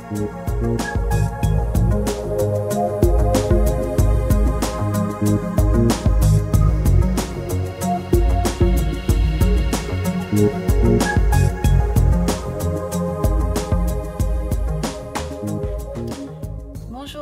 Bonjour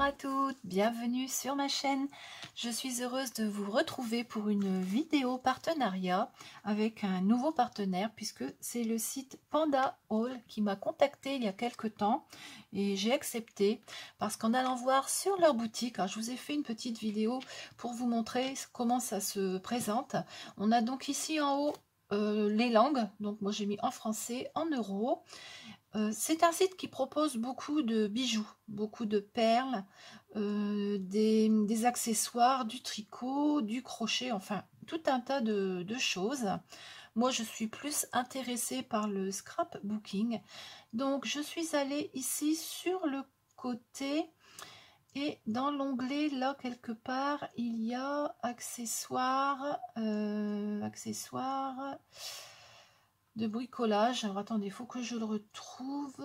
à toutes, bienvenue sur ma chaîne. Je suis heureuse de vous retrouver pour une vidéo partenariat avec un nouveau partenaire puisque c'est le site Panda Haul qui m'a contacté il y a quelque temps et j'ai accepté parce qu'en allant voir sur leur boutique, alors je vous ai fait une petite vidéo pour vous montrer comment ça se présente. On a donc ici en haut les langues, donc moi j'ai mis en français, en euros. C'est un site qui propose beaucoup de bijoux, beaucoup de perles, des accessoires, du tricot, du crochet, enfin tout un tas de choses. Moi je suis plus intéressée par le scrapbooking, donc je suis allée ici sur le côté et dans l'onglet là quelque part il y a accessoires, accessoires de bricolage. Alors attendez, il faut que je le retrouve.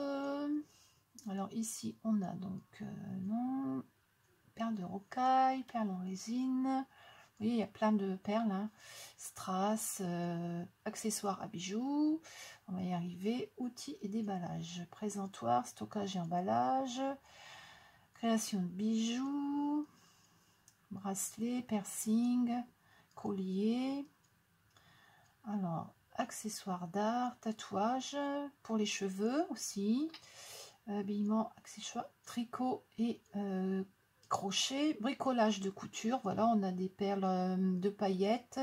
Alors ici on a donc non, perles de rocaille, perles en résine. Vous voyez, il y a plein de perles, hein. Strass, accessoires à bijoux, on va y arriver. Outils et déballage, présentoir, stockage et emballage, création de bijoux, bracelet, piercing, collier. Alors accessoires d'art, tatouage pour les cheveux aussi, habillement, accessoires, tricot et crochet, bricolage de couture. Voilà, on a des perles de paillettes,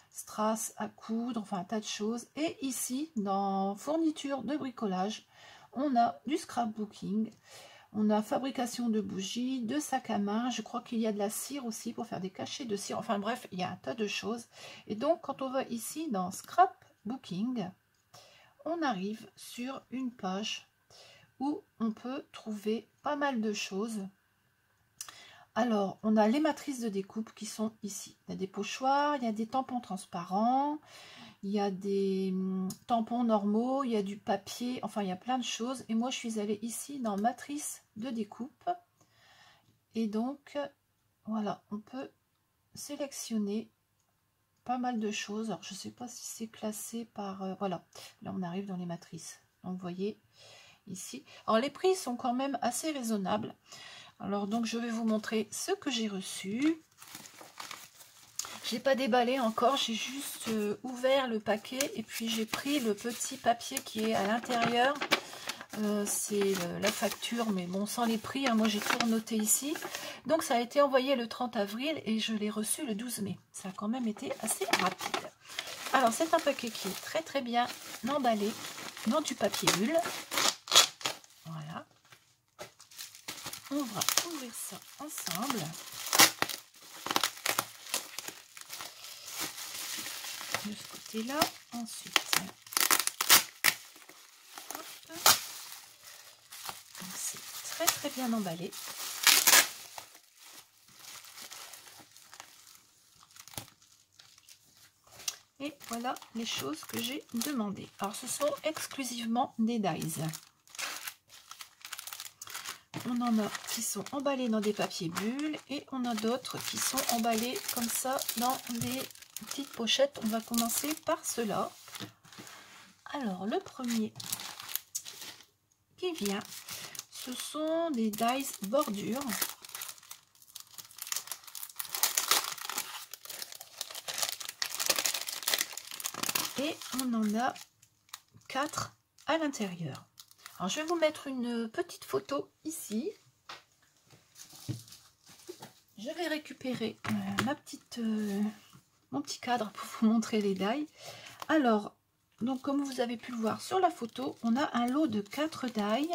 strass à coudre, enfin un tas de choses. Et ici, dans fourniture de bricolage, on a du scrapbooking, on a fabrication de bougies, de sacs à main. Je crois qu'il y a de la cire aussi pour faire des cachets de cire. Enfin bref, il y a un tas de choses. Et donc, quand on va ici dans scrapbooking, on arrive sur une page où on peut trouver pas mal de choses. Alors, on a les matrices de découpe qui sont ici. Il y a des pochoirs, il y a des tampons transparents, il y a des tampons normaux, il y a du papier, enfin il y a plein de choses. Et moi je suis allée ici dans matrice de découpe. Et donc voilà, on peut sélectionner pas mal de choses. Alors je ne sais pas si c'est classé par... voilà, là on arrive dans les matrices. Donc vous voyez ici. Alors les prix sont quand même assez raisonnables. Alors donc je vais vous montrer ce que j'ai reçu. J'ai pas déballé encore, j'ai juste ouvert le paquet et puis j'ai pris le petit papier qui est à l'intérieur. C'est la facture, mais bon, sans les prix, hein, moi j'ai tout noté ici. Donc ça a été envoyé le 30 avril et je l'ai reçu le 12 mai. Ça a quand même été assez rapide. Alors c'est un paquet qui est très très bien emballé dans du papier bulle. Voilà. On va ouvrir ça ensemble. De ce côté là, ensuite c'est très très bien emballé. Et voilà les choses que j'ai demandées. Alors ce sont exclusivement des dies. On en a qui sont emballés dans des papiers bulles et on a d'autres qui sont emballés comme ça dans des petites pochettes. On va commencer par cela. Alors le premier qui vient, ce sont des dies bordure. Et on en a 4 à l'intérieur. Alors je vais vous mettre une petite photo ici. Je vais récupérer mon petit cadre pour vous montrer les dies. Alors, donc comme vous avez pu le voir sur la photo, on a un lot de 4 dies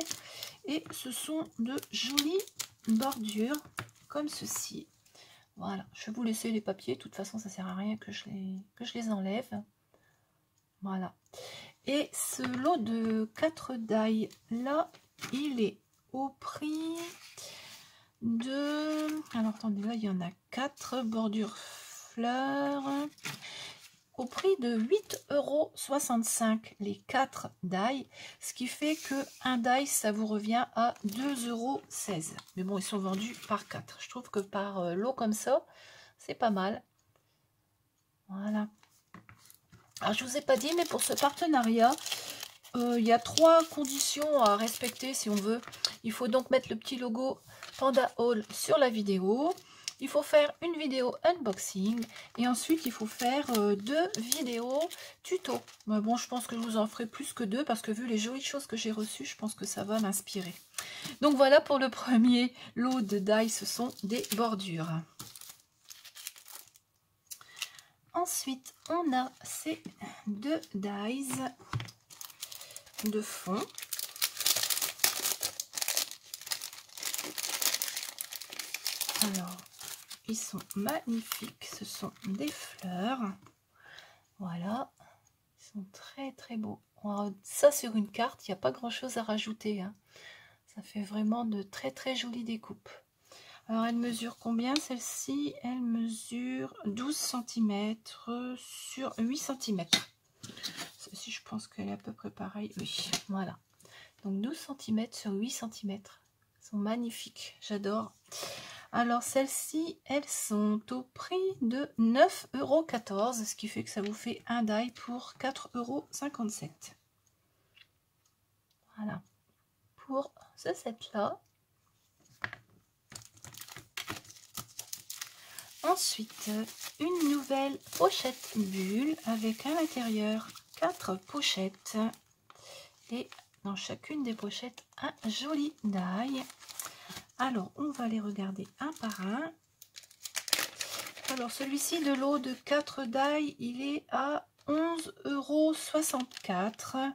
et ce sont de jolies bordures comme ceci. Voilà, je vais vous laisser les papiers, de toute façon ça sert à rien que je les enlève. Voilà. Et ce lot de 4 dies là, il est au prix de... Alors attendez, là il y en a 4 bordures fleurs. au prix de 8,65 € les 4 die, ce qui fait que un die ça vous revient à 2,16 €. Mais bon, ils sont vendus par 4. Je trouve que par lot comme ça, c'est pas mal. Voilà. Alors je vous ai pas dit, mais pour ce partenariat, il y a 3 conditions à respecter si on veut. Il faut donc mettre le petit logo Panda Haul sur la vidéo. Il faut faire une vidéo unboxing et ensuite il faut faire 2 vidéos tuto. Mais bon, je pense que je vous en ferai plus que 2 parce que vu les jolies choses que j'ai reçues, je pense que ça va m'inspirer. Donc voilà pour le premier lot de die, ce sont des bordures. Ensuite, on a ces 2 dies de fond. Alors, ils sont magnifiques, ce sont des fleurs. Voilà, ils sont très très beaux. Ça sur une carte, il n'y a pas grand chose à rajouter, hein. Ça fait vraiment de très très jolies découpes. Alors elle mesure combien celle-ci? Elle mesure 12 cm sur 8 cm. Celle-ci je pense qu'elle est à peu près pareille. Oui, voilà. Donc 12 cm sur 8 cm. Elles sont magnifiques, j'adore. Alors celles-ci, elles sont au prix de 9,14 €, ce qui fait que ça vous fait un die pour 4,57 €. Voilà, pour ce set-là. Ensuite, une nouvelle pochette bulle avec à l'intérieur 4 pochettes. Et dans chacune des pochettes, un joli die. Alors, on va les regarder un par un. Alors, celui-ci de lot de 4 die, il est à 11,64 €.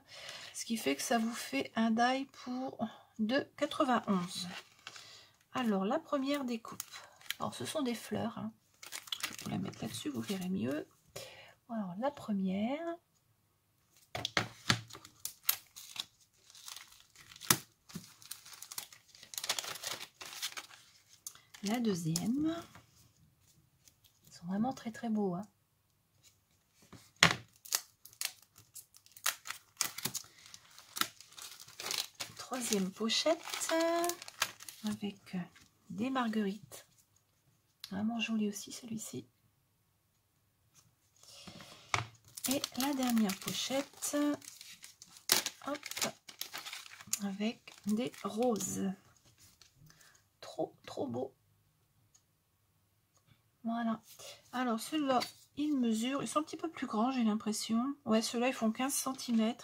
Ce qui fait que ça vous fait un die pour 2,91 €. Alors, la première découpe. Alors, ce sont des fleurs. Hein. Je vais vous la mettre là-dessus, vous verrez mieux. Alors, la première. La deuxième. Ils sont vraiment très très beaux. Hein. Troisième pochette avec des marguerites. Vraiment joli aussi celui-ci. Et la dernière pochette, hop, avec des roses. Trop trop beau. Voilà. Alors ceux-là, ils mesurent, ils sont un petit peu plus grands, j'ai l'impression. Ouais, ceux-là, ils font 15 cm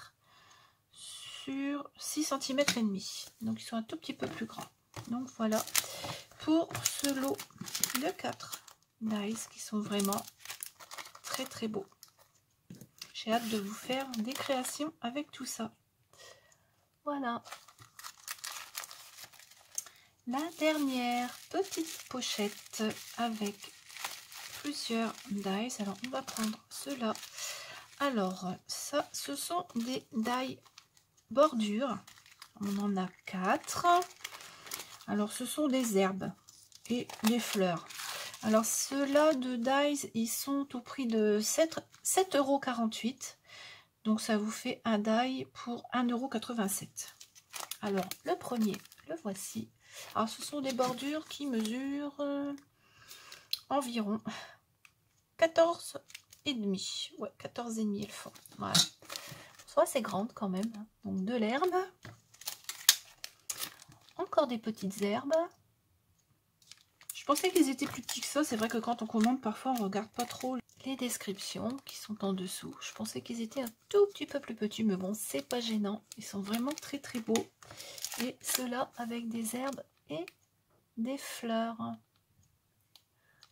sur 6 cm et demi. Donc ils sont un tout petit peu plus grands. Donc voilà pour ce lot de 4 dies qui sont vraiment très très beaux. J'ai hâte de vous faire des créations avec tout ça. Voilà. La dernière petite pochette avec plusieurs dies. Alors on va prendre ceux-là. Alors ça, ce sont des dies bordures. On en a 4. Alors ce sont des herbes et des fleurs. Alors ceux-là de dies, ils sont au prix de 7,48 €. Donc ça vous fait un die pour 1,87 €. Alors le premier, le voici. Alors ce sont des bordures qui mesurent environ 14,5. Ouais, 14,5 elles font. Voilà. Soit assez grande quand même. Hein. Donc de l'herbe. Encore des petites herbes. Je pensais qu'ils étaient plus petits que ça. C'est vrai que quand on commande, parfois on regarde pas trop les descriptions qui sont en dessous. Je pensais qu'ils étaient un tout petit peu plus petits, mais bon, c'est pas gênant. Ils sont vraiment très très beaux. Et ceux-là avec des herbes et des fleurs.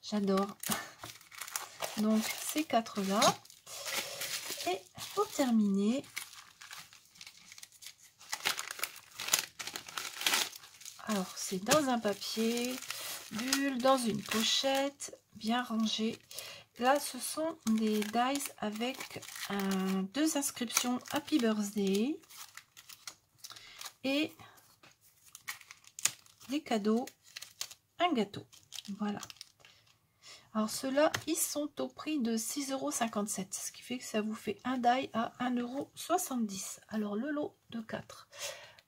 J'adore. Donc ces 4-là. Et pour terminer, alors c'est dans un papier bulle, dans une pochette bien rangée. Là ce sont des dies avec 2 inscriptions Happy Birthday et des cadeaux, un gâteau. Voilà. Alors ceux-là, ils sont au prix de 6,57 €, ce qui fait que ça vous fait un die à 1,70 €. Alors le lot de 4,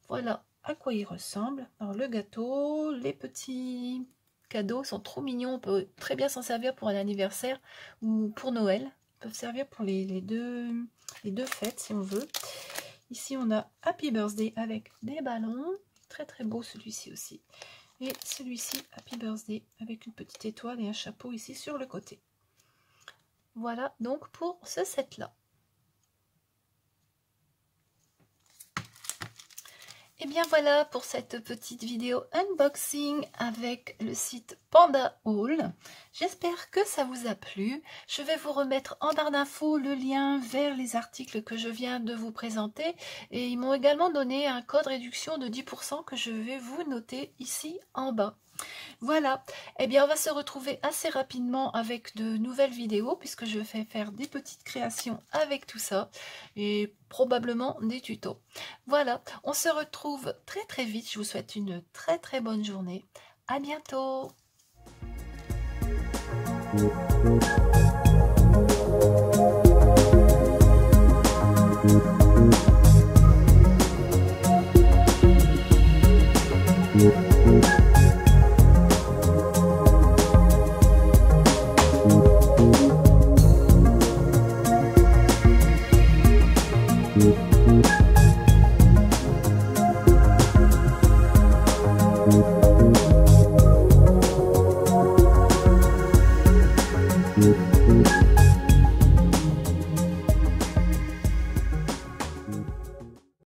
voilà à quoi il ressemble. Alors le gâteau, les petits cadeaux sont trop mignons, on peut très bien s'en servir pour un anniversaire ou pour Noël. Ils peuvent servir pour les deux fêtes si on veut. Ici on a Happy Birthday avec des ballons, très très beau celui-ci aussi. Et celui-ci, Happy Birthday, avec une petite étoile et un chapeau ici sur le côté. Voilà donc pour ce set-là. Et bien voilà pour cette petite vidéo unboxing avec le site Panda Haul. J'espère que ça vous a plu. Je vais vous remettre en barre d'infos le lien vers les articles que je viens de vous présenter. Et ils m'ont également donné un code réduction de 10% que je vais vous noter ici en bas. Voilà, eh bien on va se retrouver assez rapidement avec de nouvelles vidéos puisque je vais faire des petites créations avec tout ça et probablement des tutos. Voilà, on se retrouve très très vite, je vous souhaite une très très bonne journée. À bientôt.